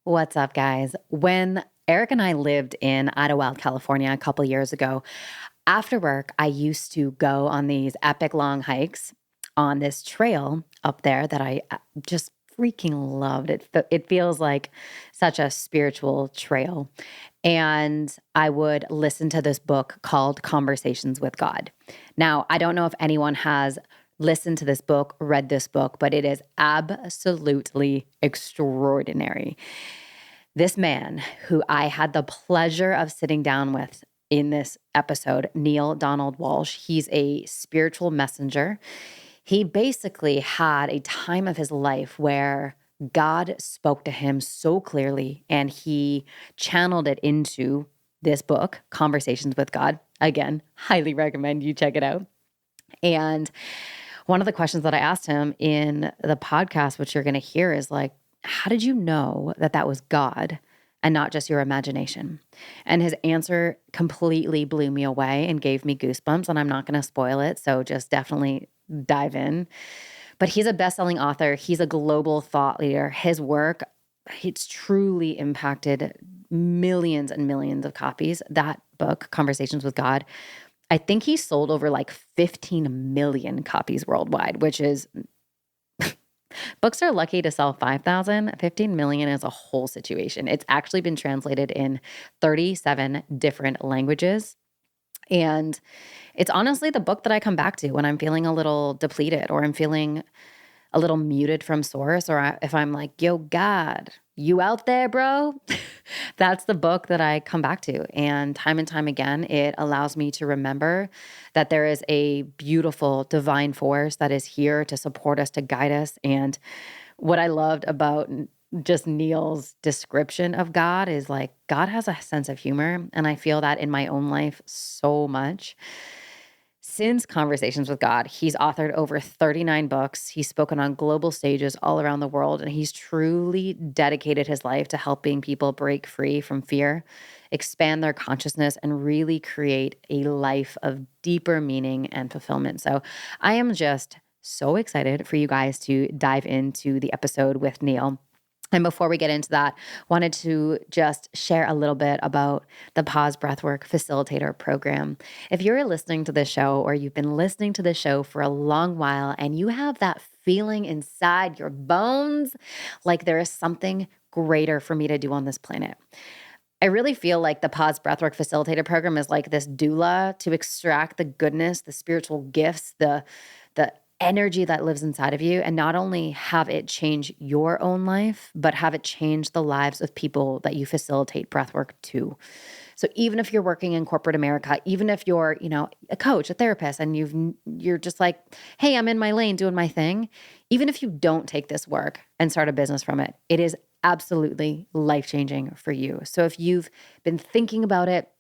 What's up, guys? When Eric and I lived in Idlewild, California a couple years ago, after work, I used to go on these epic long hikes on this trail up there that I just freaking loved. It feels like such a spiritual trail. And I would listen to this book called Conversations with God. Now, I don't know if anyone has listened to this book, read this book, but it is absolutely extraordinary. This man who I had the pleasure of sitting down with in this episode, Neale Donald Walsch, he's a spiritual messenger. He basically had a time of his life where God spoke to him so clearly and he channeled it into this book, Conversations with God. Again, highly recommend you check it out. And one of the questions that I asked him in the podcast, which you're going to hear, is like, how did you know that that was God and not just your imagination? And his answer completely blew me away and gave me goosebumps. And I'm not going to spoil it, so just definitely dive in. But he's a best-selling author. He's a global thought leader. His work, it's truly impacted millions and millions of copies. That book, Conversations with God, I think he sold over like 15 million copies worldwide, which is books are lucky to sell 5,000. 15 million is a whole situation. It's actually been translated in 37 different languages. And it's honestly the book that I come back to when I'm feeling a little depleted or I'm feeling a little muted from source, or if I'm like, yo, God, you out there, bro? That's the book that I come back to. And time again, it allows me to remember that there is a beautiful divine force that is here to support us, to guide us. And what I loved about just Neale's description of God is like, God has a sense of humor. And I feel that in my own life so much. Since Conversations with God, he's authored over 39 books. He's spoken on global stages all around the world, and he's truly dedicated his life to helping people break free from fear, expand their consciousness, and really create a life of deeper meaning and fulfillment. So I am just so excited for you guys to dive into the episode with Neale. And before we get into that, wanted to just share a little bit about the Pause Breathwork Facilitator Program. If you're listening to this show or you've been listening to the show for a long while and you have that feeling inside your bones like there is something greater for me to do on this planet, I really feel like the Pause Breathwork Facilitator Program is like this doula to extract the goodness, the spiritual gifts, the energy that lives inside of you, and not only have it change your own life, but have it change the lives of people that you facilitate breathwork to. So even if you're working in corporate America, even if you're, a coach, a therapist, and you're just like, hey, I'm in my lane doing my thing, even if you don't take this work and start a business from it, it is absolutely life-changing for you. So if you've been thinking about it,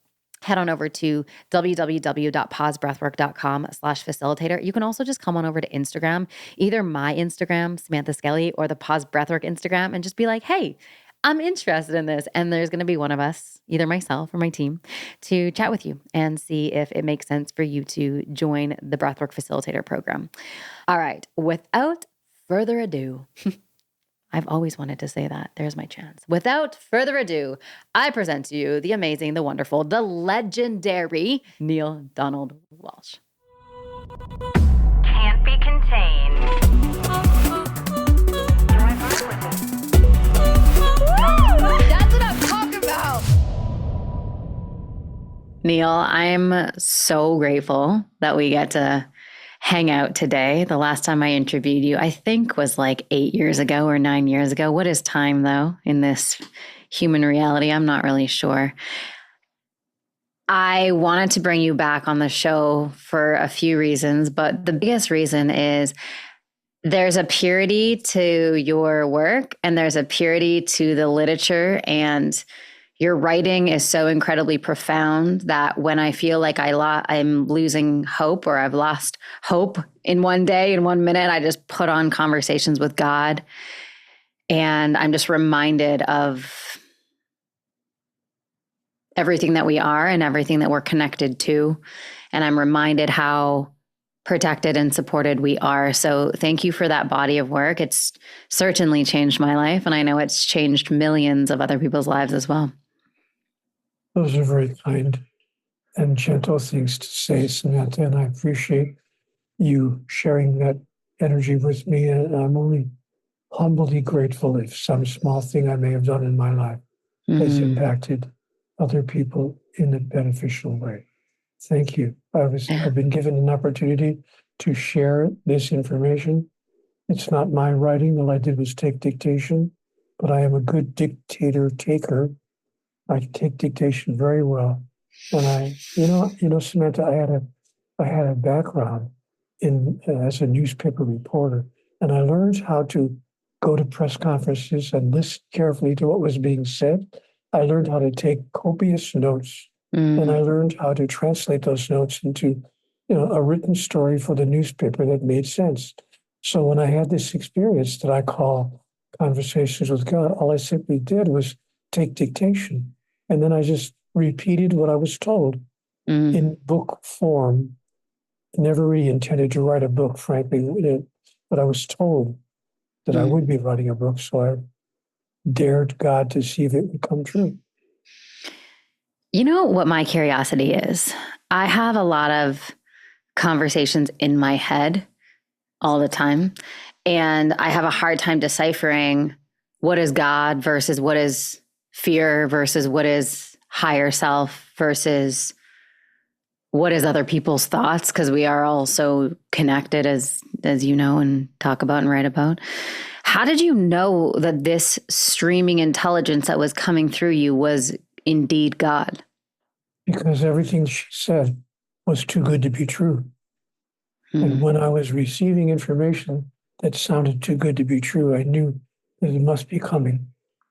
head on over to www.pausebreathwork.com/facilitator. You can also just come on over to Instagram, either my Instagram, Samantha Skelly, or the Pause Breathwork Instagram, and just be like, hey, I'm interested in this. And there's going to be one of us, either myself or my team, to chat with you and see if it makes sense for you to join the Breathwork Facilitator Program. All right, without further ado, I've always wanted to say that. There's my chance. Without further ado, I present to you the amazing, the wonderful, the legendary Neale Donald Walsch. Can't be contained. That's what I'm talking about. Neale, I'm so grateful that we get to hang out today. The last time I interviewed you, I think was like 8 years ago or 9 years ago. What is time though in this human reality? I'm not really sure. I wanted to bring you back on the show for a few reasons, but the biggest reason is there's a purity to your work and there's a purity to the literature, and your writing is so incredibly profound that when I feel like I'm losing hope or I've lost hope in one day, in 1 minute, I just put on Conversations with God. And I'm just reminded of everything that we are and everything that we're connected to. And I'm reminded how protected and supported we are. So thank you for that body of work. It's certainly changed my life, and I know it's changed millions of other people's lives as well. Those are very kind and gentle things to say, Samantha, and I appreciate you sharing that energy with me, and I'm only humbly grateful if some small thing I may have done in my life has impacted other people in a beneficial way. Thank you. I've been given an opportunity to share this information. It's not my writing. All I did was take dictation, but I am a good dictator taker. I take dictation very well. And Samantha, I had a background in as a newspaper reporter, and I learned how to go to press conferences and listen carefully to what was being said. I learned how to take copious notes, and I learned how to translate those notes into, a written story for the newspaper that made sense. So when I had this experience that I call Conversations with God, all I simply did was take dictation, and then I just repeated what I was told in book form. Never really intended to write a book, frankly, but I was told that I would be writing a book, so I dared God to see if it would come true. You know what my curiosity is? I have a lot of conversations in my head all the time, and I have a hard time deciphering what is God versus what is fear versus what is higher self versus what is other people's thoughts, because we are all so connected, as you know and talk about and write about. How did you know that this streaming intelligence that was coming through you was indeed God? Because everything she said was too good to be true. And when I was receiving information that sounded too good to be true, I knew that it must be coming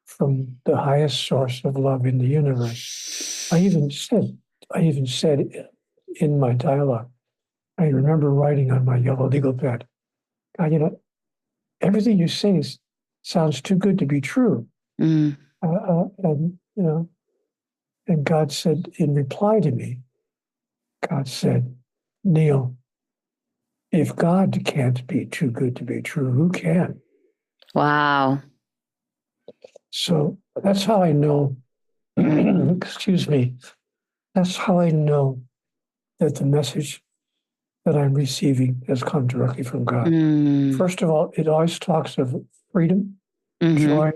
from the highest source of love in the universe. I even said in my dialogue, I remember writing on my yellow legal pad, God, everything you say sounds too good to be true. And God said, in reply to me, God said, Neale, if God can't be too good to be true, who can? Wow. So that's how I know, excuse me, that's how I know that the message that I'm receiving has come directly from God. First of all, it always talks of freedom, joy,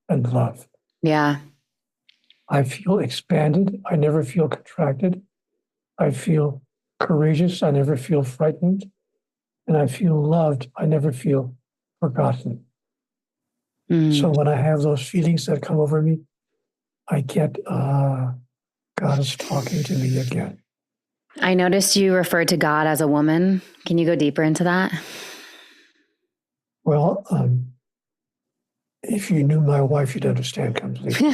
and love. Yeah. I feel expanded. I never feel contracted. I feel courageous. I never feel frightened. And I feel loved. I never feel forgotten. So when I have those feelings that come over me, I get, God is talking to me again. I noticed you referred to God as a woman. Can you go deeper into that? Well, if you knew my wife, you'd understand completely. No,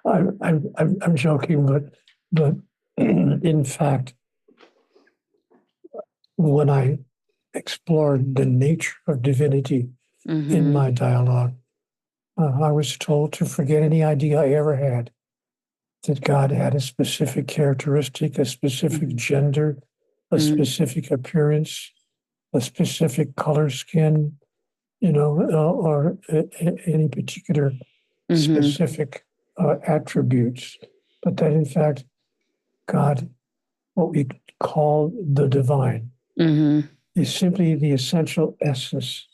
I'm joking, but in fact, when I explored the nature of divinity in my dialogue, I was told to forget any idea I ever had that God had a specific characteristic, a specific gender, a specific appearance, a specific color skin, or any particular specific attributes, but that in fact, God, what we call the divine, is simply the essential essence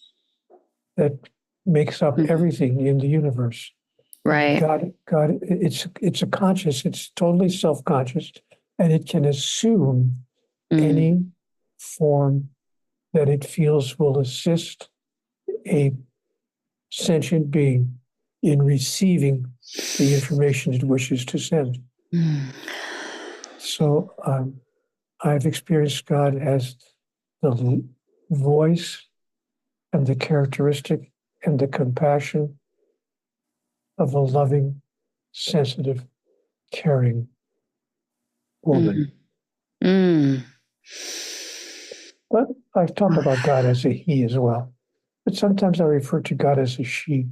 that makes up everything in the universe. Right. God, it's a conscious, it's totally self-conscious, and it can assume any form that it feels will assist a sentient being in receiving the information it wishes to send. So I've experienced God as the voice and the characteristic and the compassion of a loving, sensitive, caring woman. But I talk about God as a he as well. But sometimes I refer to God as a she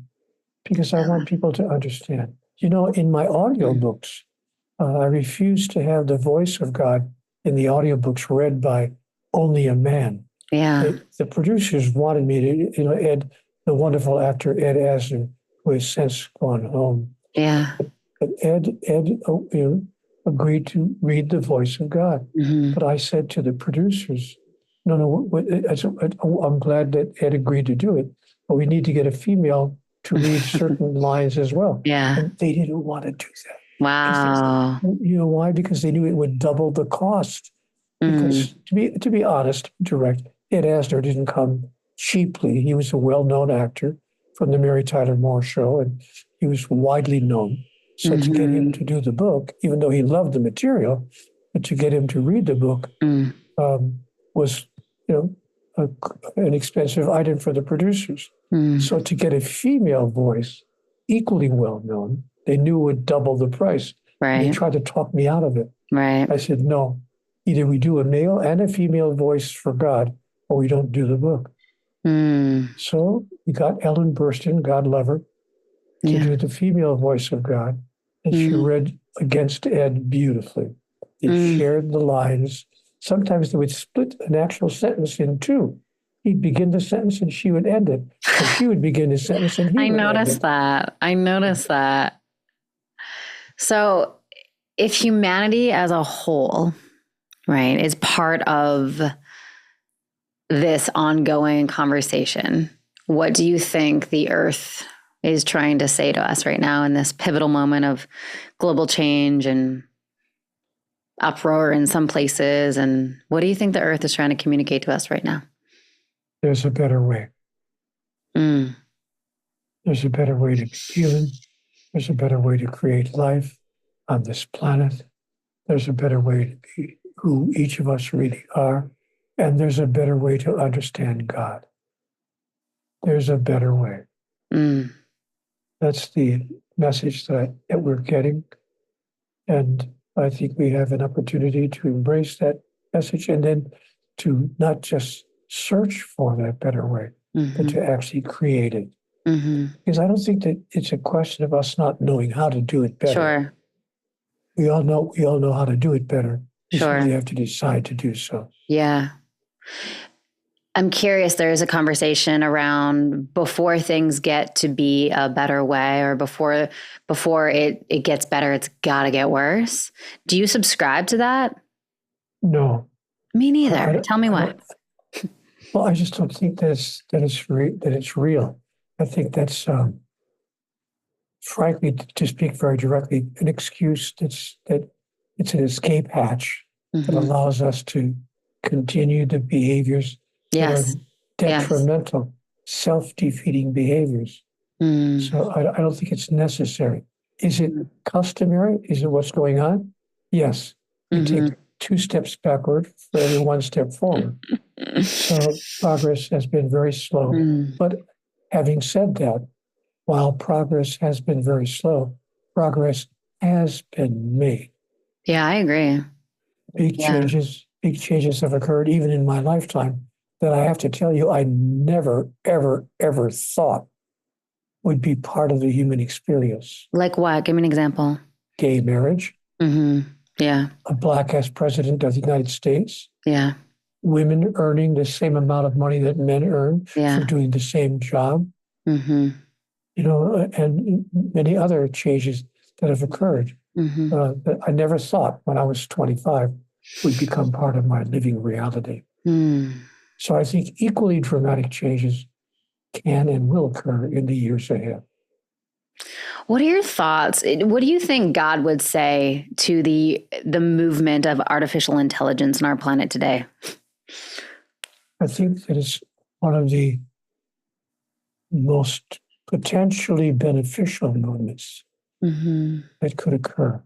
because I want people to understand. In my audiobooks, I refused to have the voice of God in the audiobooks read by only a man. Yeah. The producers wanted me to, Ed, the wonderful actor Ed Asner, who has since gone home. Yeah. But Ed agreed to read the voice of God. Mm-hmm. But I said to the producers, no, I'm glad that Ed agreed to do it, but we need to get a female to read certain lines as well. Yeah. And they didn't want to do that. Wow. You know why? Because they knew it would double the cost. Because to be honest, direct, Ed Asner didn't come cheaply. He was a well-known actor from the Mary Tyler Moore Show, and he was widely known. So to get him to do the book, even though he loved the material, but to get him to read the book was, an expensive item for the producers. So to get a female voice, equally well known, they knew would double the price. Right. They tried to talk me out of it. Right. I said, no, either we do a male and a female voice for God, or we don't do the book. So we got Ellen Burstyn, God love her, to do the female voice of God. And she read against Ed beautifully. They shared the lines. Sometimes they would split an actual sentence in two. He'd begin the sentence and she would end it. Or she would begin the sentence and he would end it. I noticed that. So if humanity as a whole, right, is part of this ongoing conversation, what do you think the earth is trying to say to us right now in this pivotal moment of global change and uproar in some places? And what do you think the earth is trying to communicate to us right now? There's a better way. There's a better way to be human. There's a better way to create life on this planet. There's a better way to be who each of us really are. And there's a better way to understand God. There's a better way. That's the message that we're getting. And I think we have an opportunity to embrace that message and then to not just search for that better way, but to actually create it. Because I don't think that it's a question of us not knowing how to do it better. Sure. We all know how to do it better. We Sure. simply have to decide to do so. Yeah. I'm curious, there is a conversation around before things get to be a better way, or before it gets better, it's got to get worse. Do you subscribe to that? No. Me neither. Tell me why. Well, I just don't think that it's real. I think that's, frankly, to speak very directly, an excuse that it's an escape hatch that allows us to continue the behaviors that are detrimental, self-defeating behaviors. So I don't think it's necessary. Is it customary? Is it what's going on? Yes. You take 2 steps backward for every 1 step forward. So progress has been very slow. But having said that, while progress has been very slow, progress has been made. Yeah, I agree. Big changes have occurred even in my lifetime that I have to tell you I never, ever, ever thought would be part of the human experience. Like what? Give me an example. Gay marriage. Yeah. A Black as president of the United States. Yeah. Women earning the same amount of money that men earn for doing the same job. And many other changes that have occurred that I never thought when I was 25 would become part of my living reality. So I think equally dramatic changes can and will occur in the years ahead. What are your thoughts? What do you think God would say to the movement of artificial intelligence on our planet today? I think that it's one of the most potentially beneficial movements that could occur,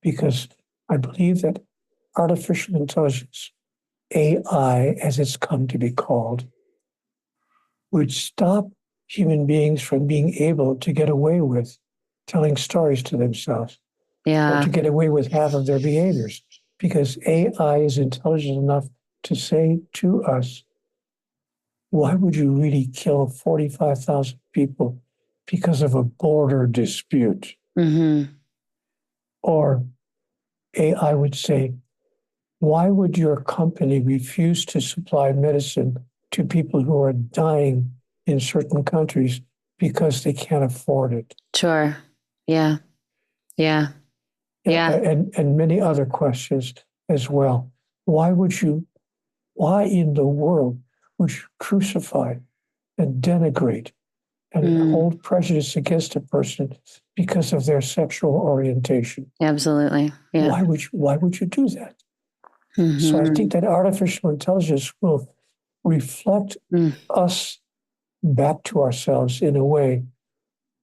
because I believe that artificial intelligence, AI as it's come to be called, would stop human beings from being able to get away with telling stories to themselves, or to get away with half of their behaviors, because AI is intelligent enough to say to us, why would you really kill 45,000 people because of a border dispute? Or AI would say, why would your company refuse to supply medicine to people who are dying in certain countries because they can't afford it? Sure. Yeah. Yeah. Yeah. And many other questions as well. Why in the world would you crucify and denigrate and hold prejudice against a person because of their sexual orientation? Absolutely. Yeah. Why would you do that? Mm-hmm. So I think that artificial intelligence will reflect us back to ourselves in a way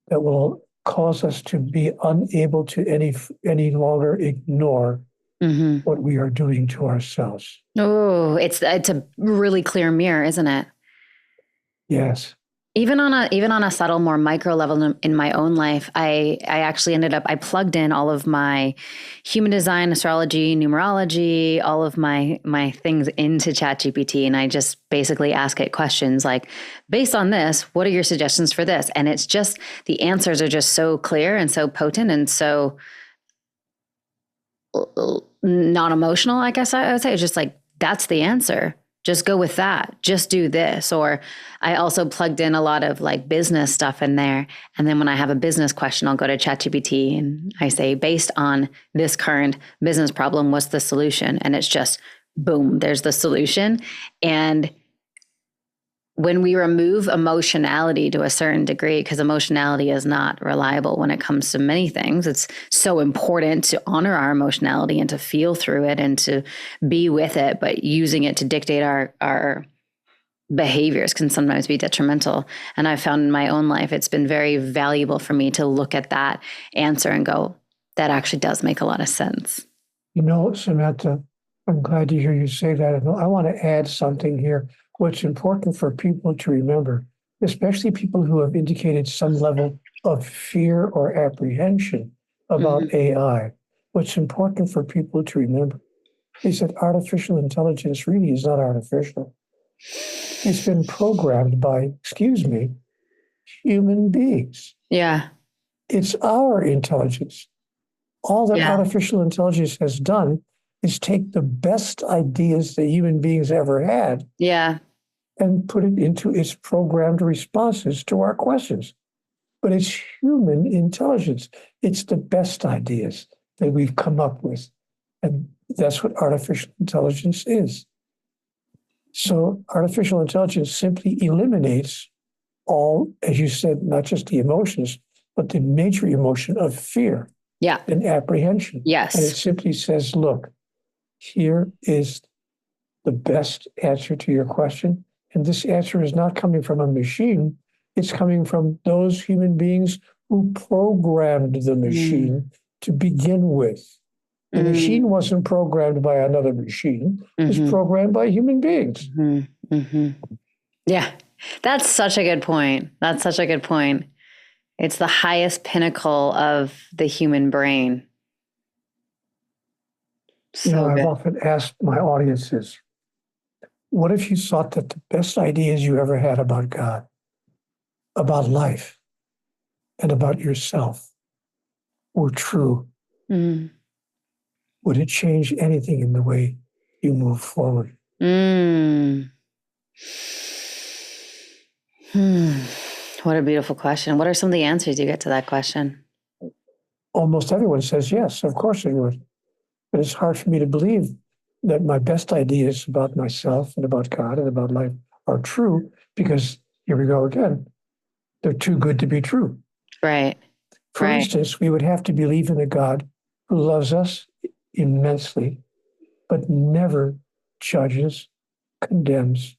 that will cause us to be unable to any longer ignore what we are doing to ourselves. Oh, it's a really clear mirror, isn't it? Yes. Even on a subtle, more micro level in my own life, I actually I plugged in all of my human design, astrology, numerology, all of my things into ChatGPT, and I just basically ask it questions like, based on this, what are your suggestions for this? And it's just, the answers are just so clear and so potent and so not emotional, I guess I would say. It's just like, that's the answer. Just go with that. Just do this. Or I also plugged in a lot of like business stuff in there. And then when I have a business question, I'll go to ChatGPT and I say, based on this current business problem, what's the solution? And it's just boom, there's the solution. And when we remove emotionality to a certain degree, because emotionality is not reliable when it comes to many things, it's so important to honor our emotionality and to feel through it and to be with it, but using it to dictate our behaviors can sometimes be detrimental. And I've found in my own life, it's been very valuable for me to look at that answer and go, that actually does make a lot of sense. You know, Samantha, I'm glad to hear you say that. I want to add something here. What's important for people to remember, especially people who have indicated some level of fear or apprehension about AI, what's important for people to remember is that artificial intelligence really is not artificial. It's been programmed by, human beings. Yeah. It's our intelligence. All that artificial intelligence has done is take the best ideas that human beings ever had and put it into its programmed responses to our questions. But it's human intelligence. It's the best ideas that we've come up with. And that's what artificial intelligence is. So artificial intelligence simply eliminates all, as you said, not just the emotions, but the major emotion of fear and apprehension. Yes. And it simply says, look, here is the best answer to your question. And this answer is not coming from a machine. It's coming from those human beings who programmed the machine to begin with. The machine wasn't programmed by another machine. It was programmed by human beings. Yeah, that's such a good point. That's such a good point. It's the highest pinnacle of the human brain. So I've often asked my audiences, what if you thought that the best ideas you ever had about God, about life, and about yourself were true? Would it change anything in the way you move forward? What a beautiful question. What are some of the answers you get to that question? Almost everyone says yes, of course it would. But it's hard for me to believe that my best ideas about myself and about God and about life are true because, here we go again, they're too good to be true. Right. For instance, we would have to believe in a God who loves us immensely, but never judges, condemns,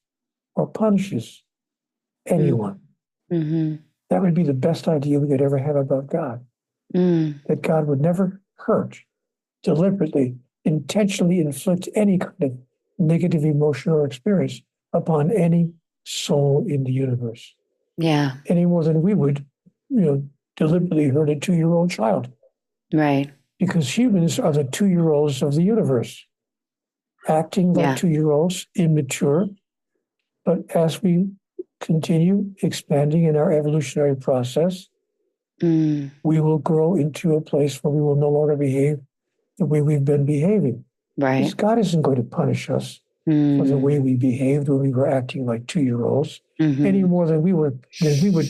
or punishes anyone. That would be the best idea we could ever have about God. That God would never hurt, deliberately, intentionally inflict any kind of negative emotion or experience upon any soul in the universe. Yeah. Any more than we would, deliberately hurt a 2-year-old child. Right. Because humans are the 2-year-olds of the universe, acting like 2-year-olds, immature. But as we continue expanding in our evolutionary process, we will grow into a place where we will no longer behave the way we've been behaving. Right. Because God isn't going to punish us for the way we behaved when we were acting like 2-year-olds, any more than we would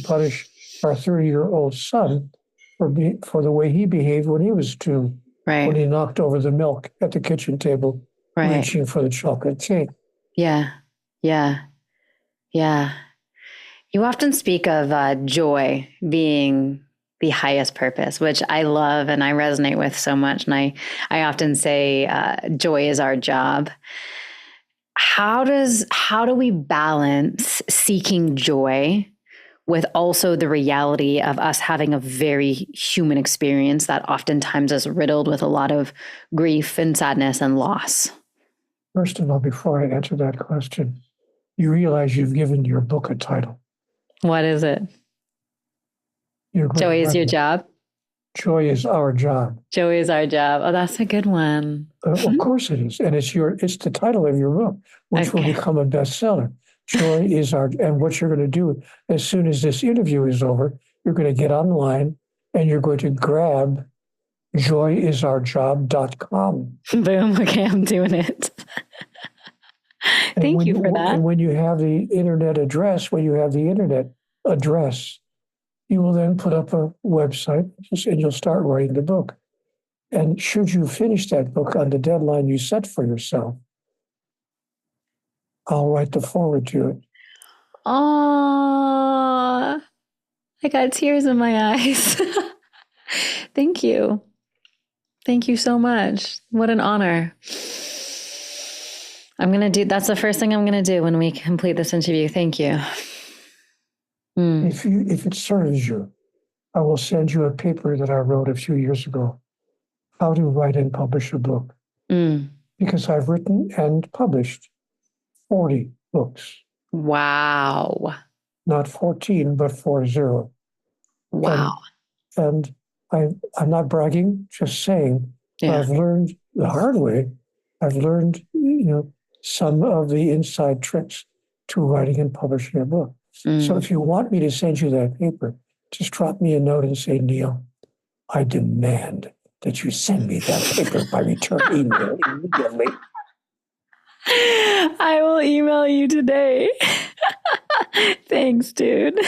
punish our 30-year-old son for the way he behaved when he was 2, Right. when he knocked over the milk at the kitchen table, Right. reaching for the chocolate cake. Yeah. Yeah. Yeah. You often speak of joy being the highest purpose, which I love and I resonate with so much. And I often say joy is our job. How do we balance seeking joy with also the reality of us having a very human experience that oftentimes is riddled with a lot of grief and sadness and loss? First of all, before I answer that question, you realize you've given your book a title. What is it? Joy is your job? Joy is our job. Joy is our job. Oh, that's a good one. Of course it is. And it's the title of your book, which will become a bestseller. Joy is and what you're going to do as soon as this interview is over, you're going to get online and you're going to grab joyisourjob.com. Boom. Okay, I'm doing it. Thank you for that. And when you have the internet address, you will then put up a website and you'll start writing the book. And should you finish that book on the deadline you set for yourself, I'll write the foreword to it. Oh, I got tears in my eyes. Thank you. Thank you so much. What an honor. That's the first thing I'm going to do when we complete this interview. Thank you. If it serves you, I will send you a paper that I wrote a few years ago, how to write and publish a book. Because I've written and published 40 books. Wow. Not 14, but 40. Wow. And I'm not bragging, just saying, I've learned the hard way. I've learned, some of the inside tricks to writing and publishing a book. So if you want me to send you that paper, just drop me a note and say, Neale, I demand that you send me that paper by return email immediately. I will email you today. Thanks, dude.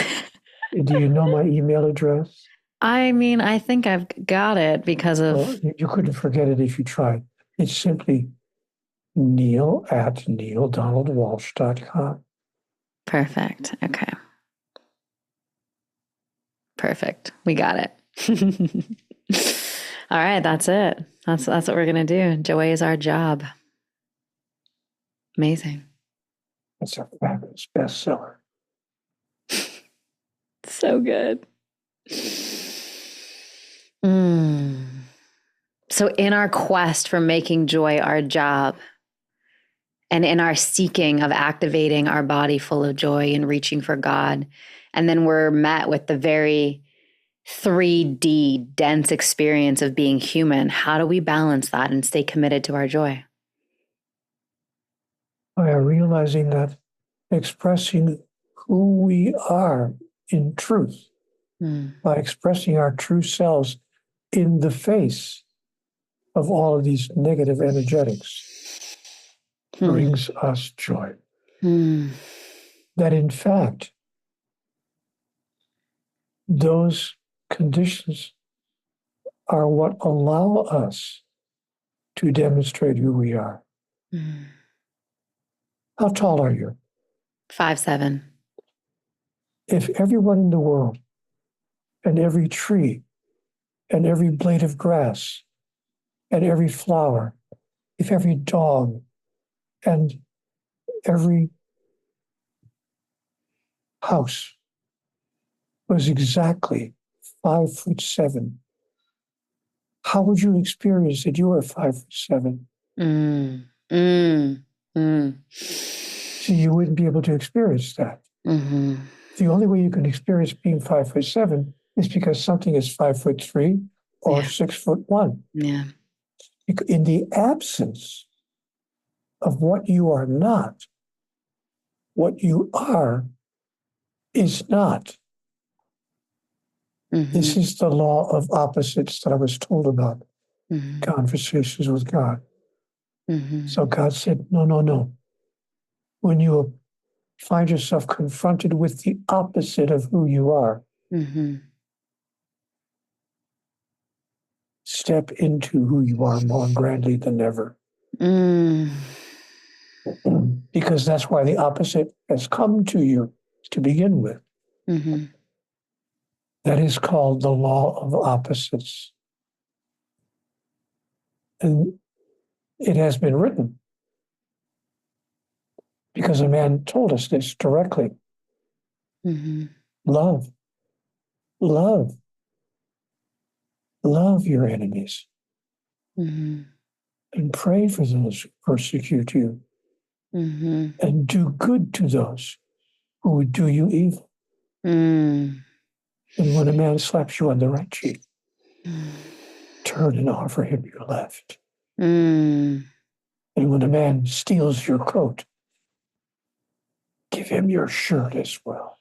Do you know my email address? I mean, I think I've got it because of... Well, you couldn't forget it if you tried. It's simply Neale@neildonaldwalsch.com. Perfect. Okay. Perfect. We got it. All right, that's it. That's what we're gonna do. Joy is our job. Amazing. It's a fabulous bestseller. So good. So in our quest for making joy our job, and in our seeking of activating our body full of joy and reaching for God, and then we're met with the very 3D dense experience of being human, how do we balance that and stay committed to our joy? By realizing that expressing who we are in truth, by expressing our true selves in the face of all of these negative energetics, brings us joy. That in fact, those conditions are what allow us to demonstrate who we are. How tall are you? 5'7". If everyone in the world and every tree and every blade of grass and every flower, if every dog and every house was exactly 5'7", how would you experience that you are 5'7"? So you wouldn't be able to experience that. The only way you can experience being 5'7" is because something is 5'3" or 6'1". Yeah. In the absence of what you are not, what you are is not. This is the law of opposites that I was told about conversations with God. Mm-hmm. So God said, no, no, no. When you find yourself confronted with the opposite of who you are, Mm-hmm. step into who you are more grandly than ever. Mm. Because that's why the opposite has come to you to begin with. Mm-hmm. That is called the law of opposites. And it has been written because a man told us this directly. Mm-hmm. Love, love, love your enemies Mm-hmm. and pray for those who persecute you Mm-hmm. and do good to those who would do you evil. Mm. And when a man slaps you on the right cheek, turn and offer him your left. Mm. And when a man steals your coat, give him your shirt as well.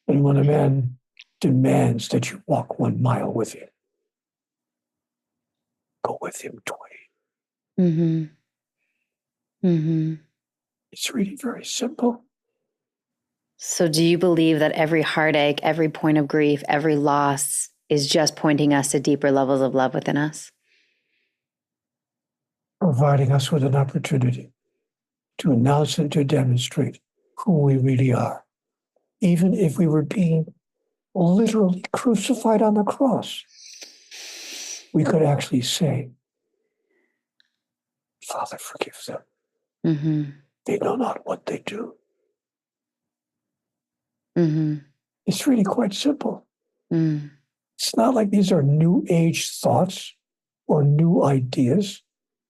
And when a man demands that you walk 1 mile with him, go with him 20. Mm-hmm. Mm-hmm. It's really very simple. So do you believe that every heartache, every point of grief, every loss is just pointing us to deeper levels of love within us? Providing us with an opportunity to announce and to demonstrate who we really are. Even if we were being literally crucified on the cross, we could actually say, Father, forgive them. Mm-hmm. They know not what they do. Mm-hmm. It's really quite simple. Mm. It's not like these are new age thoughts or new ideas.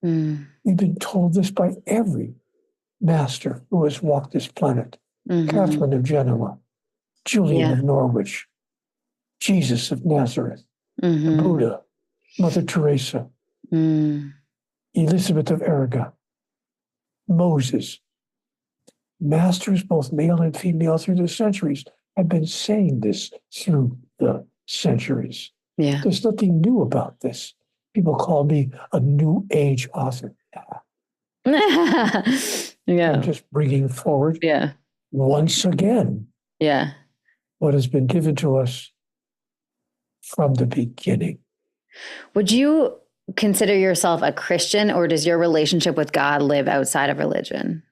Mm. We've been told this by every master who has walked this planet. Mm-hmm. Catherine of Genoa, Julian Yeah. of Norwich, Jesus of Nazareth, the Mm-hmm. Buddha, Mother Teresa, Mm. Elizabeth of Aragon, Moses. Masters, both male and female, through the centuries have been saying this through the centuries. Yeah. There's nothing new about this. People call me a new age author. Yeah. I'm just bringing forward Yeah. once again Yeah. what has been given to us from the beginning. Would you consider yourself a Christian, or does your relationship with God live outside of religion?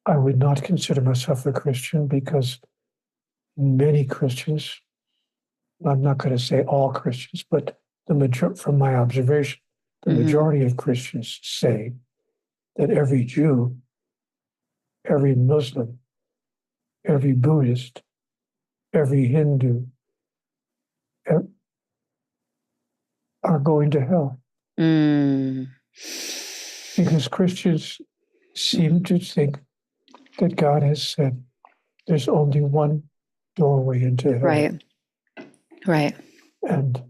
I would not consider myself a Christian because many Christians, I'm not going to say all Christians, but from my observation, the majority of Christians say that every Jew, every Muslim, every Buddhist, every Hindu are going to hell. Mm. Because Christians seem to think that God has said there's only one doorway into hell. Right. Right. And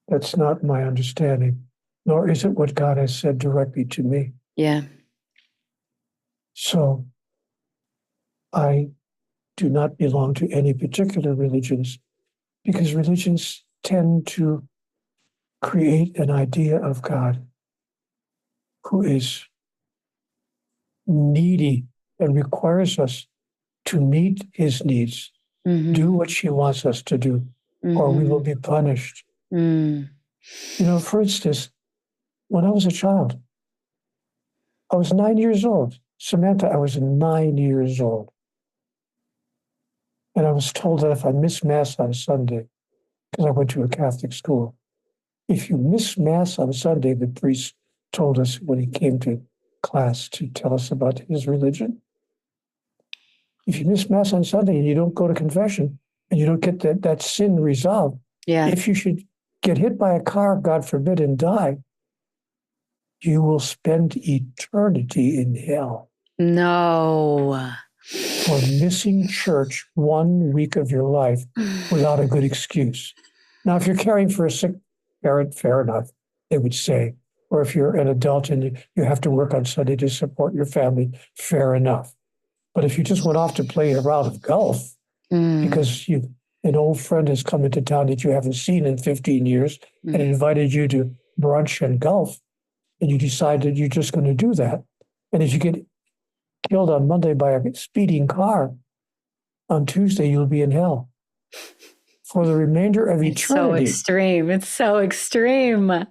that's not my understanding, nor is it what God has said directly to me. Yeah. So I do not belong to any particular religions because religions tend to create an idea of God who is needy and requires us to meet his needs, do what she wants us to do, or we will be punished. Mm. You know, for instance, when I was a child, I was 9 years old. Samantha, I was 9 years old. And I was told that if I missed Mass on Sunday, because I went to a Catholic school, if you miss Mass on Sunday, the priest told us when he came to class to tell us about his religion, if you miss Mass on Sunday and you don't go to confession and you don't get that sin resolved, if you should get hit by a car, God forbid, and die, you will spend eternity in hell. No. For missing church 1 week of your life without a good excuse. Now, if you're caring for a sick parent, fair enough, they would say. Or if you're an adult and you have to work on Sunday to support your family, fair enough. But if you just went off to play a round of golf because you an old friend has come into town that you haven't seen in 15 years and Mm. invited you to brunch and golf, and you decide that you're just going to do that. And if you get killed on Monday by a speeding car, on Tuesday you'll be in hell for the remainder of It's so eternity. extreme. It's so extreme.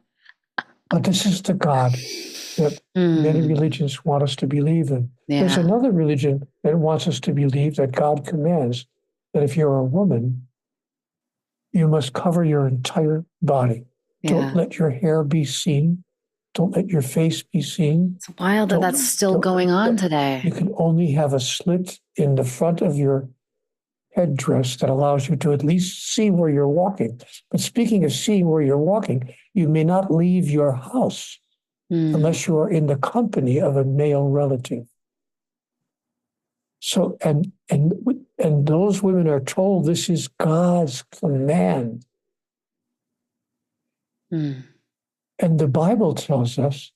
But this is the God that many religions want us to believe in. There's Yeah. another religion that wants us to believe that God commands that if you're a woman, you must cover your entire body. Yeah. Don't let your hair be seen. Don't let your face be seen. It's wild that that's still going on today. You can only have a slit in the front of your headdress that allows you to at least see where you're walking. But speaking of seeing where you're walking, you may not leave your house unless you are in the company of a male relative. So, and those women are told this is God's command. And the Bible tells us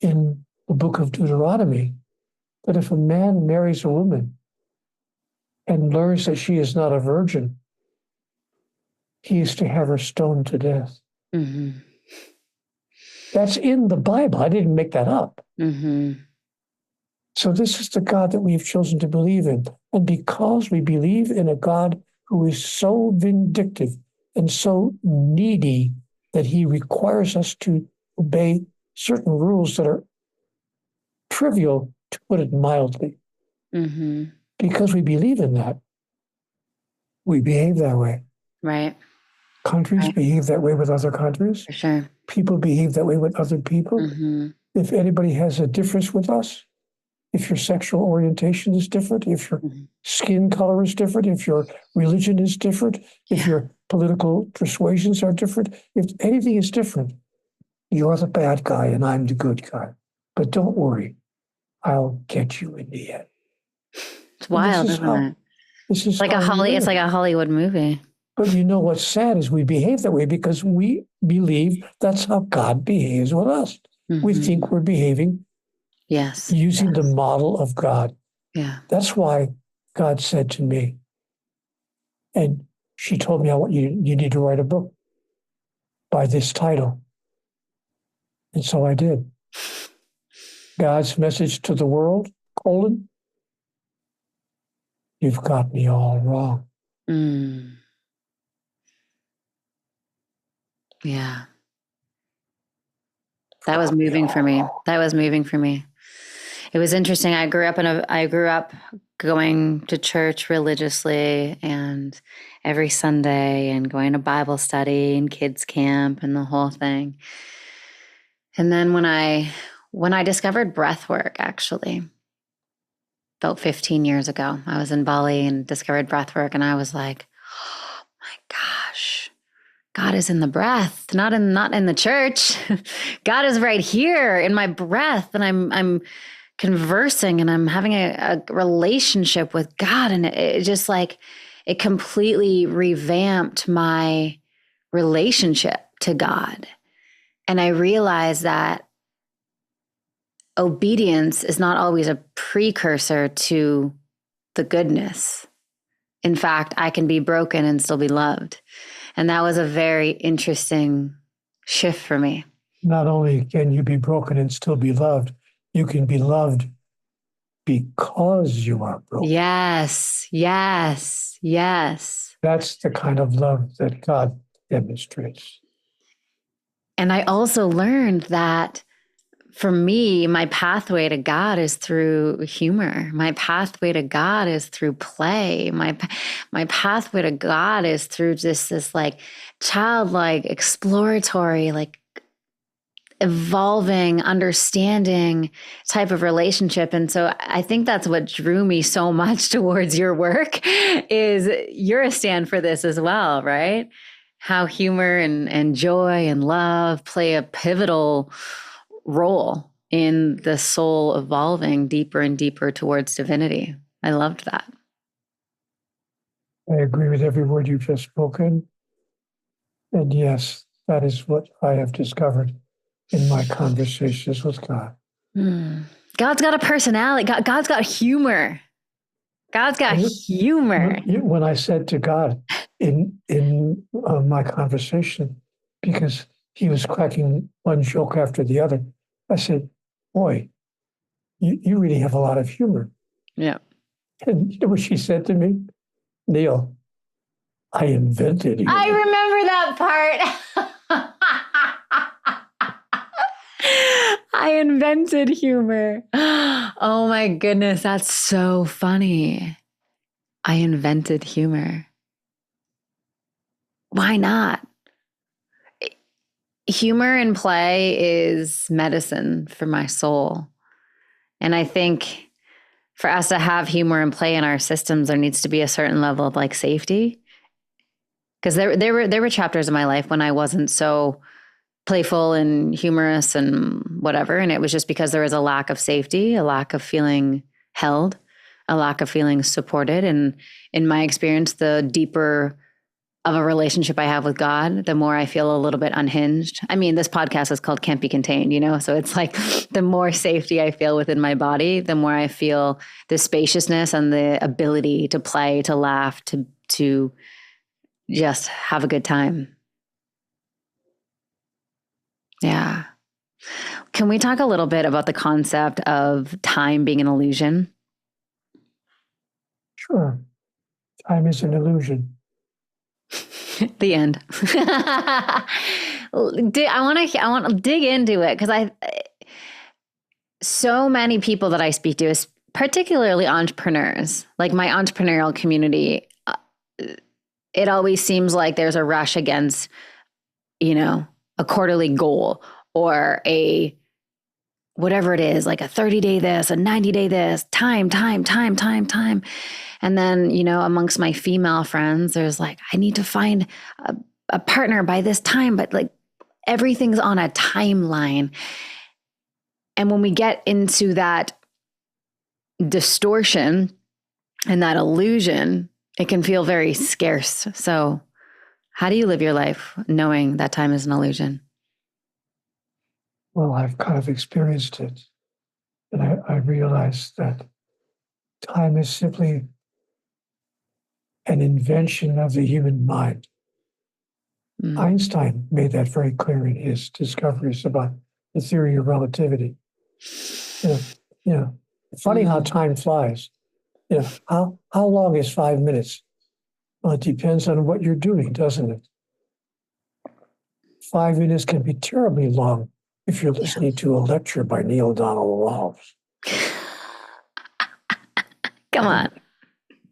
in the book of Deuteronomy that if a man marries a woman and learns that she is not a virgin, he is to have her stoned to death. Mm-hmm. That's in the Bible. I didn't make that up. Mm-hmm. So this is the God that we've chosen to believe in. And because we believe in a God who is so vindictive and so needy that he requires us to obey certain rules that are trivial, to put it mildly. Mm-hmm. Because we believe in that, we behave that way. Right. Countries behave that way with other countries. For sure. People behave that way with other people. Mm-hmm. If anybody has a difference with us, if your sexual orientation is different, if your skin color is different, if your religion is different, if your political persuasions are different, if anything is different, you're the bad guy and I'm the good guy. But don't worry, I'll get you in the end. It's wild, isn't it? This is like it's like a Hollywood movie. But you know what's sad is we behave that way because we believe that's how God behaves with us. Mm-hmm. We think we're behaving using the model of God. Yeah. That's why God said to me, and she told me, you need to write a book by this title. And so I did. God's message to the world, you've got me all wrong. Yeah. That was moving for me. It was interesting. I grew up going to church religiously and every Sunday and going to Bible study and kids camp and the whole thing. And then when I discovered breath work, actually, about 15 years ago, I was in Bali and discovered breath work, and I was like, oh my gosh, God is in the breath, not in the church. God is right here in my breath, and I'm conversing and I'm having a relationship with God. And it just it completely revamped my relationship to God. And I realized that obedience is not always a precursor to the goodness. In fact, I can be broken and still be loved. And that was a very interesting shift for me. Not only can you be broken and still be loved, you can be loved because you are broken. Yes. That's the kind of love that God demonstrates. And I also learned that for me, my pathway to God is through humor. My pathway to God is through play. My pathway to God is through just this childlike, exploratory, evolving, understanding type of relationship. And so I think that's what drew me so much towards your work is you're a stand for this as well, right? How humor and joy and love play a pivotal role in the soul evolving deeper and deeper towards divinity. I loved that. I agree with every word you've just spoken. And yes, that is what I have discovered in my conversations with God. God's got a personality. God's got humor. God's got humor. When I said to God, in my conversation because he was cracking one joke after the other. I said, "Boy, you really have a lot of humor." Yeah. And you know what she said to me? Neale, I invented humor. I remember that part. I invented humor. Oh my goodness, that's so funny. I invented humor. Why not? Humor and play is medicine for my soul. And I think for us to have humor and play in our systems, there needs to be a certain level of like safety. Because there were chapters in my life when I wasn't so playful and humorous and whatever. And it was just because there was a lack of safety, a lack of feeling held, a lack of feeling supported. And in my experience, the deeper of a relationship I have with God, the more I feel a little bit unhinged. I mean, this podcast is called Can't Be Contained, you know? So it's like the more safety I feel within my body, the more I feel the spaciousness and the ability to play, to laugh, to just have a good time. Yeah. Can we talk a little bit about the concept of time being an illusion? Sure. Time is an illusion. The end. I want to dig into it because so many people that I speak to, is particularly entrepreneurs, like my entrepreneurial community, it always seems like there's a rush against, a quarterly goal or a whatever it is, like a 30-day this, a 90-day this, time. And then, amongst my female friends, there's like, I need to find a partner by this time, but like everything's on a timeline. And when we get into that distortion and that illusion, it can feel very scarce. So, how do you live your life knowing that time is an illusion? Well, I've kind of experienced it. And I realized that time is simply an invention of the human mind. Einstein made that very clear in his discoveries about the theory of relativity. Funny how time flies. How long is 5 minutes? Well, it depends on what you're doing, doesn't it? 5 minutes can be terribly long if you're listening to a lecture by Neale Donald Walsch. Come on.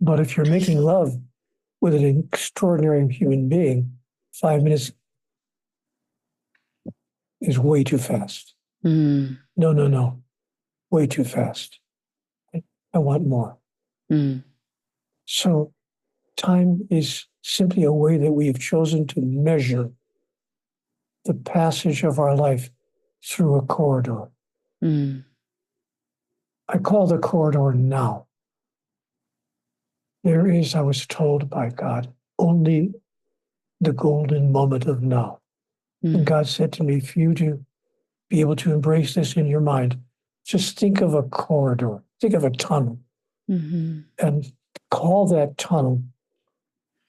But if you're making love with an extraordinary human being, 5 minutes is way too fast. No. Way too fast. I want more. So time is simply a way that we have chosen to measure the passage of our life through a corridor. I call the corridor now. There is, I was told by God, only the golden moment of now. And God said to me, for you to be able to embrace this in your mind, just think of a corridor, think of a tunnel, and call that tunnel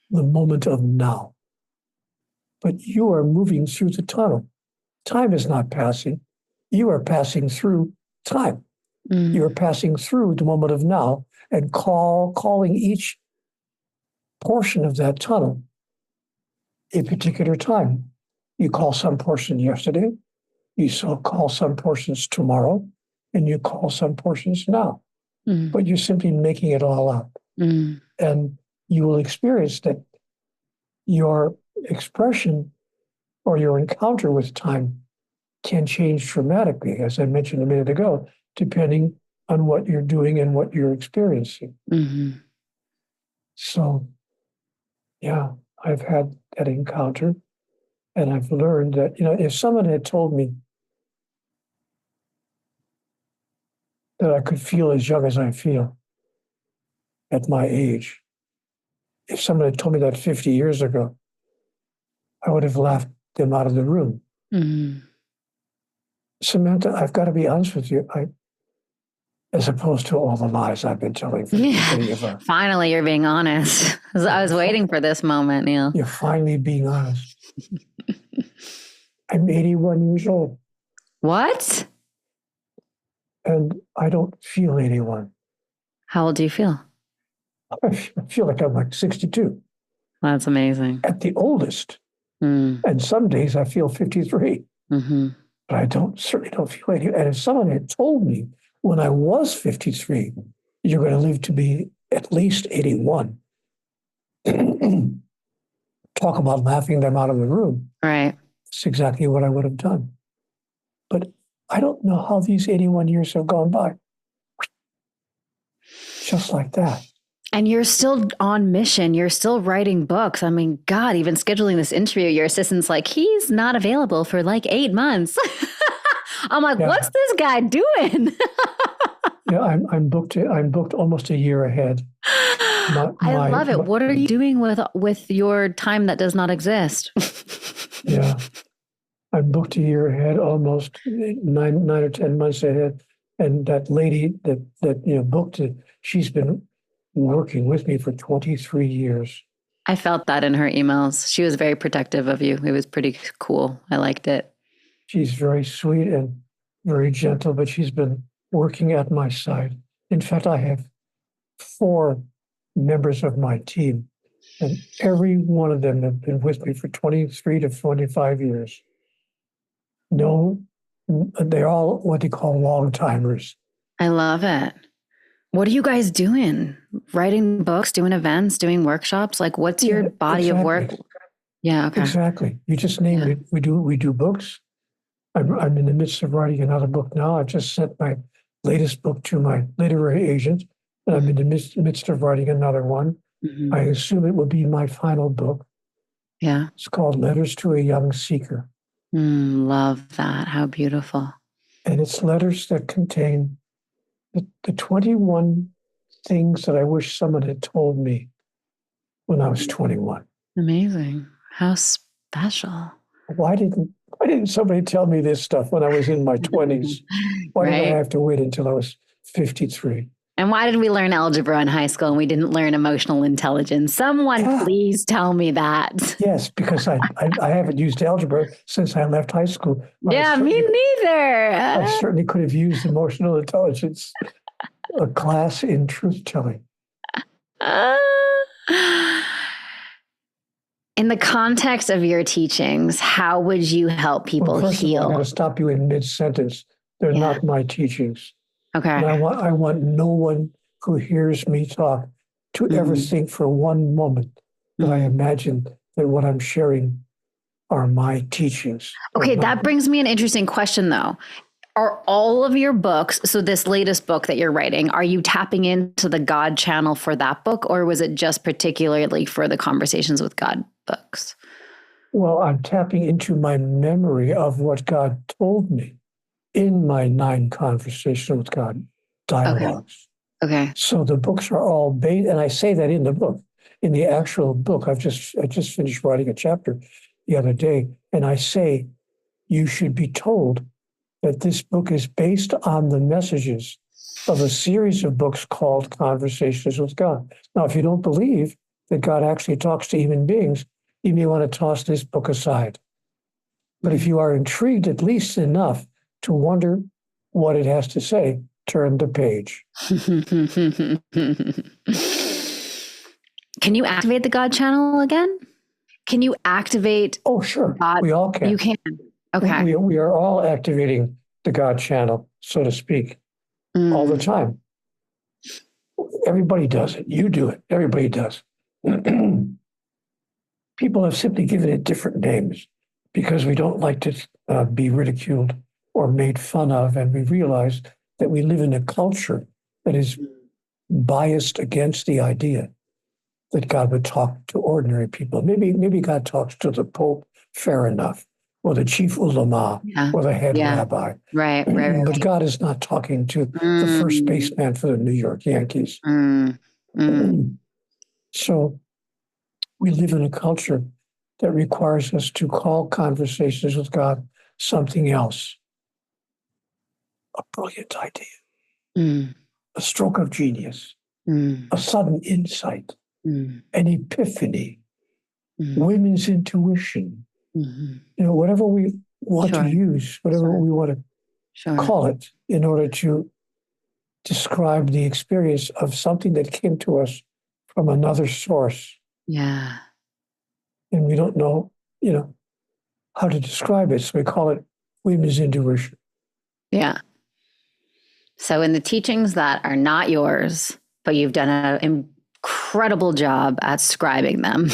the moment of now. But you are moving through the tunnel. Time is not passing. You are passing through time. You are passing through the moment of now and calling each portion of that tunnel a particular time. You call some portion yesterday, you call some portions tomorrow, and you call some portions now. But you're simply making it all up. And you will experience that your expression or your encounter with time can change dramatically, as I mentioned a minute ago, depending on what you're doing and what you're experiencing. So, yeah, I've had that encounter, and I've learned that, if someone had told me that I could feel as young as I feel at my age, if someone had told me that 50 years ago, I would have laughed them out of the room. Samantha, I've got to be honest with you. as opposed to all the lies I've been telling from the Yeah. beginning of our. Finally, you're being honest. I was waiting for this moment, Neale. You're finally being honest. I'm 81 years old. What? And I don't feel 81. How old do you feel? I feel like I'm like 62 That's amazing. at the oldest. Mm. And some days I feel 53. Mm-hmm. But I certainly don't feel 80. And if someone had told me when I was 53, you're going to live to be at least 81, talk about laughing them out of the room. Right. It's exactly what I would have done. But I don't know how these 81 years have gone by. Just like that. And you're still on mission. You're still writing books. I mean, God, even scheduling this interview, your assistant's like, he's not available for like 8 months. I'm like, Yeah. What's this guy doing? Yeah, I'm booked. I'm booked almost a year ahead. I love it. What are you doing with your time that does not exist? Yeah, I'm booked a year ahead, almost 9 or 10 months ahead. And that lady that booked it, she's been working with me for 23 years. I felt that in her emails. She was very protective of you. It was pretty cool. I liked it. She's very sweet and very gentle, but she's been working at my side. In fact, I have 4 members of my team, and every one of them have been with me for 23 to 25 years. No, they're all what they call long timers. I love it. What are you guys doing? Writing books, doing events, doing workshops? Like, what's your body of work? Yeah, okay. Exactly. You just named it. We do books. I'm in the midst of writing another book now. I just sent my latest book to my literary agent, and I'm in the midst of writing another one. Mm-hmm. I assume it will be my final book. Yeah. It's called Letters to a Young Seeker. Love that. How beautiful. And it's letters that contain the 21 things that I wish someone had told me when I was 21. Amazing. How special. Why didn't somebody tell me this stuff when I was in my 20s? Why did I have to wait until I was 53? And why did we learn algebra in high school and we didn't learn emotional intelligence? Someone please tell me that. Yes, because I haven't used algebra since I left high school. Yeah, me neither. I certainly could have used emotional intelligence, a class in truth telling. In the context of your teachings, how would you help people first heal? Of all, I got to stop you in mid-sentence. They're not my teachings. Okay. And I want no one who hears me talk to ever think for one moment that I imagine that what I'm sharing are my teachings. Okay, that brings me an interesting question though. Are all of your books, so this latest book that you're writing, are you tapping into the God channel for that book, or was it just particularly for the Conversations with God books? Well, I'm tapping into my memory of what God told me in my 9 Conversation with God dialogues. Okay. So the books are all based, and I say that in the book. In the actual book, I just finished writing a chapter the other day, and I say you should be told that this book is based on the messages of a series of books called Conversations with God. Now, if you don't believe that God actually talks to human beings, you may want to toss this book aside. But if you are intrigued at least enough to wonder what it has to say, turn the page. Can you activate the God channel again? Can you activate? Oh, sure. God? We all can. You can. Okay. We are all activating the God channel, so to speak, all the time. Everybody does it. You do it. Everybody does. People have simply given it different names because we don't like to be ridiculed or made fun of. And we realize that we live in a culture that is biased against the idea that God would talk to ordinary people. Maybe God talks to the Pope, fair enough, or the chief ulama, or the head rabbi. Right. But God is not talking to the first baseman for the New York Yankees. So we live in a culture that requires us to call Conversations with God something else. A brilliant idea. Mm. a stroke of genius, Mm. a sudden insight, Mm. an epiphany, Mm. women's intuition, Mhm. whatever we want to Sure. use, whatever Sure. we want to Sure. call it, in order to describe the experience of something that came to us from another source. Yeah. And we don't know, how to describe it. So we call it women's intuition. Yeah. So, in the teachings that are not yours, but you've done an incredible job at scribing them,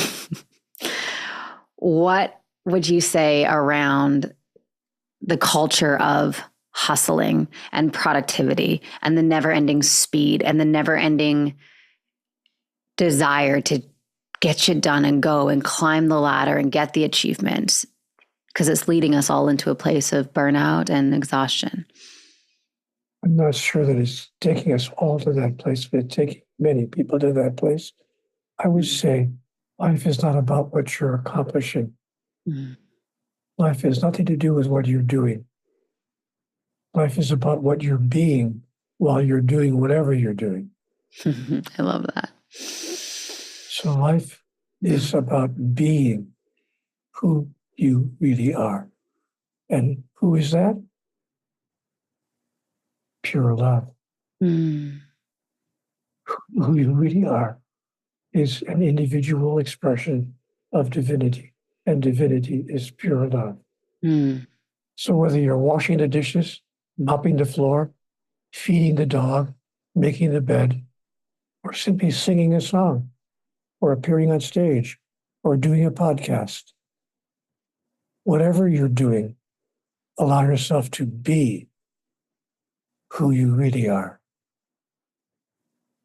what would you say around the culture of hustling and productivity and the never ending speed and the never ending desire to get shit done and go and climb the ladder and get the achievements? Because it's leading us all into a place of burnout and exhaustion. I'm not sure that it's taking us all to that place, but it's taking many people to that place. I would say life is not about what you're accomplishing. Mm. Life has nothing to do with what you're doing. Life is about what you're being while you're doing whatever you're doing. I love that. So life is about being who you really are. And who is that? Pure love. Mm. Who you really are is an individual expression of divinity, and divinity is pure love. Mm. So whether you're washing the dishes, mopping the floor, feeding the dog, making the bed, or simply singing a song, or appearing on stage, or doing a podcast, whatever you're doing, allow yourself to be who you really are.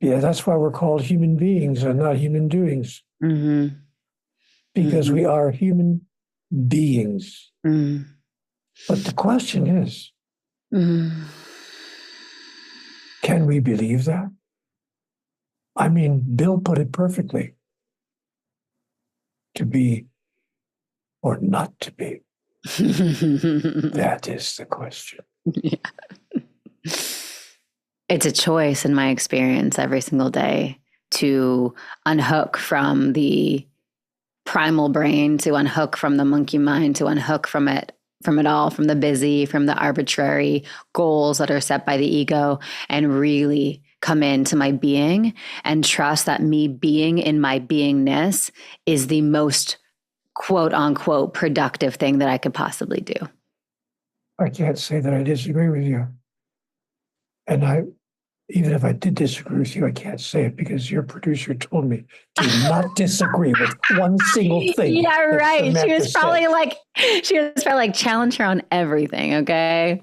Yeah, that's why we're called human beings and not human doings, Mm-hmm. because Mm-hmm. we are human beings. Mm. But the question is, Mm. can we believe that? I mean, Bill put it perfectly. To be or not to be? That is the question. Yeah. It's a choice in my experience every single day to unhook from the primal brain, to unhook from the monkey mind, to unhook from it all, from the busy, from the arbitrary goals that are set by the ego, and really come into my being and trust that me being in my beingness is the most quote unquote productive thing that I could possibly do. I can't say that I disagree with you. And even if I did disagree with you, I can't say it because your producer told me to not disagree with one single thing. Yeah, right. Samantha She was probably said. like challenge her on everything. Okay.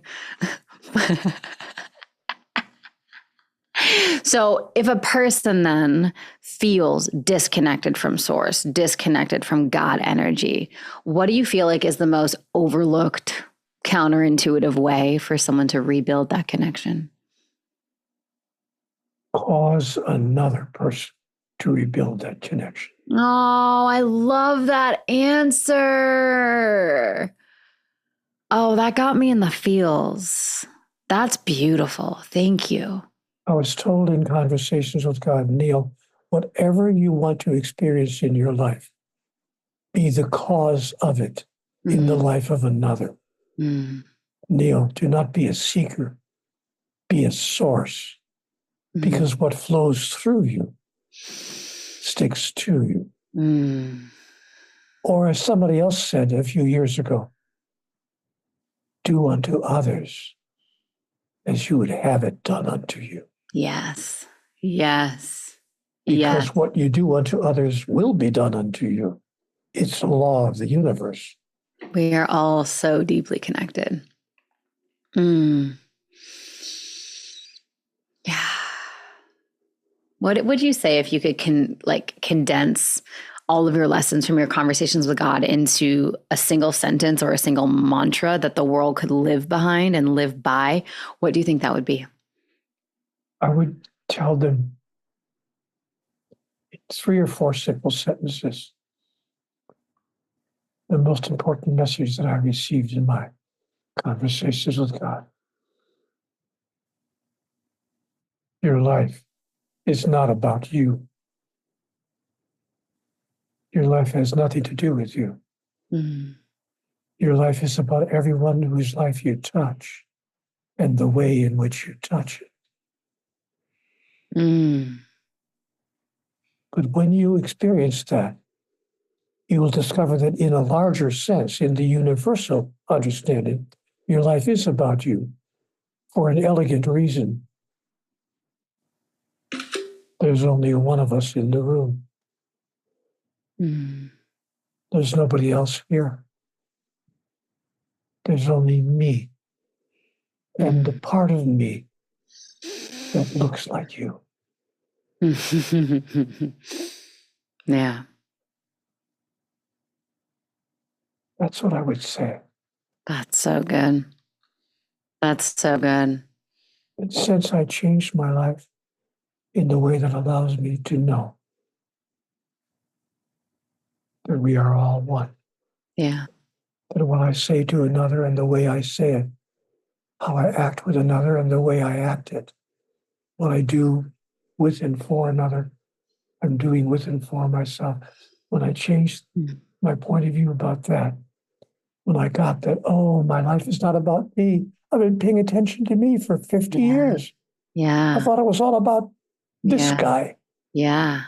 So if a person then feels disconnected from source, disconnected from God energy, what do you feel like is the most overlooked, counterintuitive way for someone to rebuild that connection? Cause another person to rebuild that connection. Oh, I love that answer. Oh, that got me in the feels. That's beautiful. Thank you. I was told in conversations with God, Neale, whatever you want to experience in your life, be the cause of it in the life of another. Mm. Neale, do not be a seeker, be a source, because what flows through you sticks to you. Mm. Or as somebody else said a few years ago, do unto others as you would have it done unto you. Yes. Yes. Because Yes. what you do unto others will be done unto you. It's the law of the universe. We are all so deeply connected. Mm. Yeah. What would you say if you could condense all of your lessons from your conversations with God into a single sentence or a single mantra that the world could live behind and live by? What do you think that would be? I would tell them 3 or 4 simple sentences. The most important message that I received in my conversations with God. Your life is not about you. Your life has nothing to do with you. Mm. Your life is about everyone whose life you touch and the way in which you touch it. Mm. But when you experience that, you will discover that in a larger sense, in the universal understanding, your life is about you for an elegant reason. There's only one of us in the room. Mm. There's nobody else here. There's only me and the part of me that looks like you. Yeah. That's what I would say. That's so good. That's so good. And since I changed my life in the way that allows me to know that we are all one, Yeah. that what I say to another and the way I say it, how I act with another and the way I act it, what I do with and for another, I'm doing with and for myself. When I changed Mm. my point of view about that, when I got that, oh, my life is not about me. I've been paying attention to me for 50 Yeah. years. I Yeah. thought it was all about this Yeah. guy. Yeah.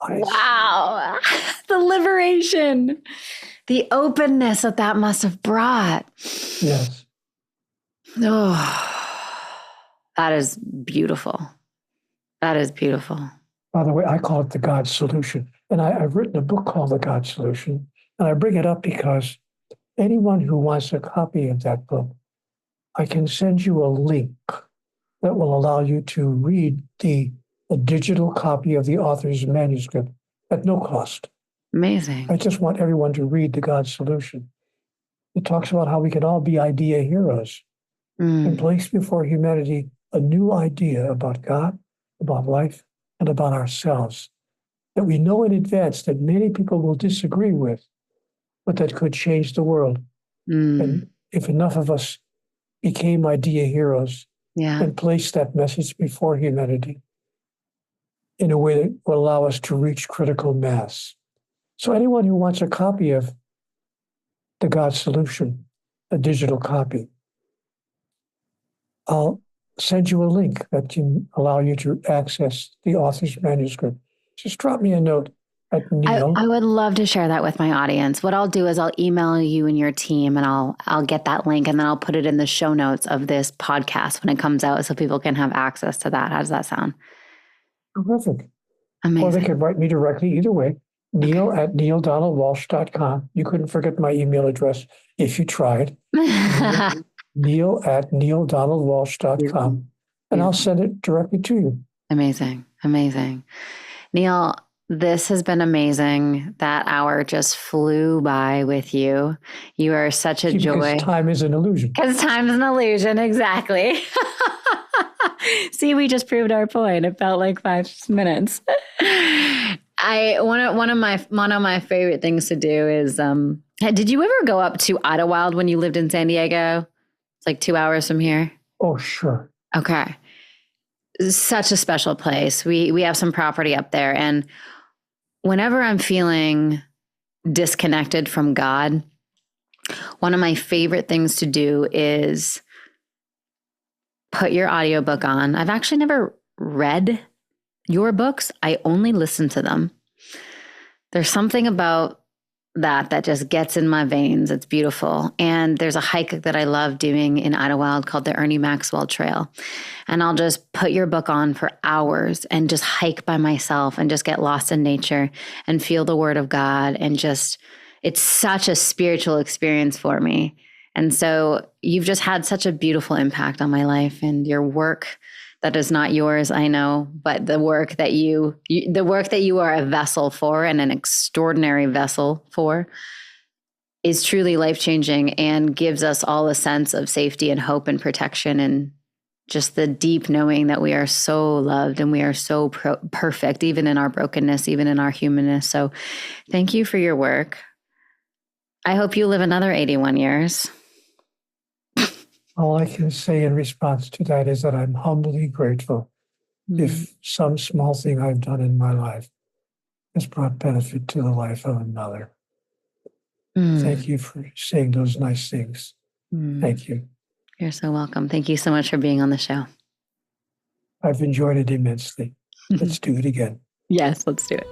I Wow. The liberation, the openness that that must have brought. Yes. Oh, that is beautiful. That is beautiful. By the way, I call it the God solution. And I've written a book called The God Solution. And I bring it up because anyone who wants a copy of that book, I can send you a link that will allow you to read a digital copy of the author's manuscript at no cost. Amazing. I just want everyone to read The God Solution. It talks about how we can all be idea heroes and place before humanity a new idea about God, about life, and about ourselves that we know in advance that many people will disagree with, but that could change the world. And if enough of us became idea heroes Yeah. and placed that message before humanity in a way that will allow us to reach critical mass. So anyone who wants a copy of The God Solution, a digital copy, I'll send you a link that can allow you to access the author's manuscript. Just drop me a note at Neale. I would love to share that with my audience. What I'll do is I'll email you and your team and I'll get that link and then I'll put it in the show notes of this podcast when it comes out so people can have access to that. How does that sound? Terrific. Amazing. Or they could write me directly either way. Neale at neildonaldwalsh.com. You couldn't forget my email address if you tried. Neale at neildonaldwalsh.com. And I'll send it directly to you. Amazing. Amazing. Neale, this has been amazing. That hour just flew by with you. You are such a joy. Because time is an illusion. Because time is an illusion, exactly. See, we just proved our point. It felt like 5 minutes. One of my favorite things to do is did you ever go up to Idlewild when you lived in San Diego? It's like 2 hours from here. Oh, sure. Okay. Such a special place. We have some property up there. And whenever I'm feeling disconnected from God, one of my favorite things to do is put your audiobook on. I've actually never read your books. I only listen to them. There's something about that just gets in my veins. It's beautiful. And there's a hike that I love doing in Idlewild called the Ernie Maxwell Trail. And I'll just put your book on for hours and just hike by myself and just get lost in nature and feel the word of God. And just, it's such a spiritual experience for me. And so you've just had such a beautiful impact on my life, and your work that is not yours, I know, but the work that you are a vessel for, and an extraordinary vessel for, is truly life-changing and gives us all a sense of safety and hope and protection, and just the deep knowing that we are so loved and we are so perfect, even in our brokenness, even in our humanness. So thank you for your work. I hope you live another 81 years. All I can say in response to that is that I'm humbly grateful if some small thing I've done in my life has brought benefit to the life of another. Thank you for saying those nice things. Thank you. You're so welcome. Thank you so much for being on the show. I've enjoyed it immensely. Let's do it again. Yes, let's do it.